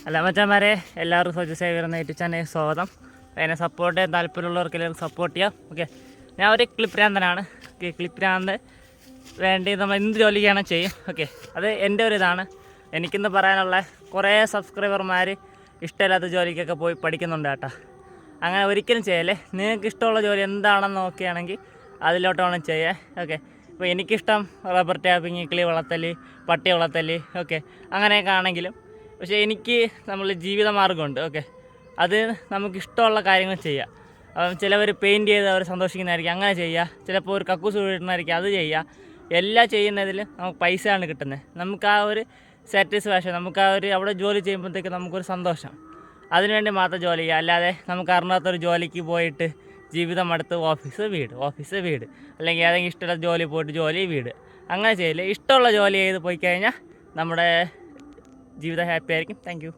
അല്ല മച്ചാന്മാരെ, എല്ലാവർക്കും സോജു സേവർ എന്ന യൂട്യൂബ് ചാനലിൽ സ്വാഗതം. അതിനെ സപ്പോർട്ട് ചെയ്യാൻ താല്പര്യമുള്ളവർക്ക് എല്ലാവരും സപ്പോർട്ട് ചെയ്യാം. ഓക്കെ, ഞാൻ ഒരു ക്ലിപ്രാന്തനാണ്. ക്ലിപ്രാന്ത് വേണ്ടി നമ്മൾ എന്ത് ജോലി ചെയ്യണം ചെയ്യും. ഓക്കെ, അത് എൻ്റെ ഒരു ഇതാണ്. എനിക്കിന്ന് പറയാനുള്ള കുറേ സബ്സ്ക്രൈബർമാർ ഇഷ്ടമില്ലാത്ത ജോലിക്കൊക്കെ പോയി പഠിക്കുന്നുണ്ട് കേട്ടോ. അങ്ങനെ ഒരിക്കലും ചെയ്യല്ലേ. നിങ്ങൾക്ക് ഇഷ്ടമുള്ള ജോലി എന്താണെന്ന് നോക്കുകയാണെങ്കിൽ അതിലോട്ട് വേണം ചെയ്യാൻ. ഓക്കെ, ഇപ്പോൾ എനിക്കിഷ്ടം റബ്ബർ ടാപ്പിങ്, കിളി വളർത്തൽ, പട്ടി വളർത്തൽ, ഓക്കെ അങ്ങനെയൊക്കെ ആണെങ്കിലും പക്ഷേ എനിക്ക് നമ്മൾ ജീവിതമാർഗ്ഗമുണ്ട്. ഓക്കെ, അത് നമുക്കിഷ്ടമുള്ള കാര്യങ്ങൾ ചെയ്യാം. ചിലവർ പെയിൻറ്റ് ചെയ്ത് അവർ സന്തോഷിക്കുന്നതായിരിക്കും, അങ്ങനെ ചെയ്യുക. ചിലപ്പോൾ ഒരു കക്കൂസ് വീടുന്നതായിരിക്കും, അത് ചെയ്യുക. എല്ലാം ചെയ്യുന്നതിൽ നമുക്ക് പൈസയാണ് കിട്ടുന്നത്. നമുക്ക് ആ ഒരു സാറ്റിസ്ഫാക്ഷൻ, നമുക്ക് ആ ഒരു അവിടെ ജോലി ചെയ്യുമ്പോഴത്തേക്ക് നമുക്കൊരു സന്തോഷം, അതിനുവേണ്ടി മാത്രം ജോലി ചെയ്യുക. അല്ലാതെ നമുക്ക് അറിഞ്ഞാത്തൊരു ജോലിക്ക് പോയിട്ട് ജീവിതം അടുത്ത് ഓഫീസ് വീട് അല്ലെങ്കിൽ ഏതെങ്കിലും ഇഷ്ടമുള്ള ജോലി പോയിട്ട് ജോലി വീട് അങ്ങനെ ചെയ്യില്ല. ഇഷ്ടമുള്ള ജോലി ചെയ്ത് പോയി കഴിഞ്ഞാൽ നമ്മുടെ ജീവിതം ഹാപ്പി ആയിരിക്കും. Thank you.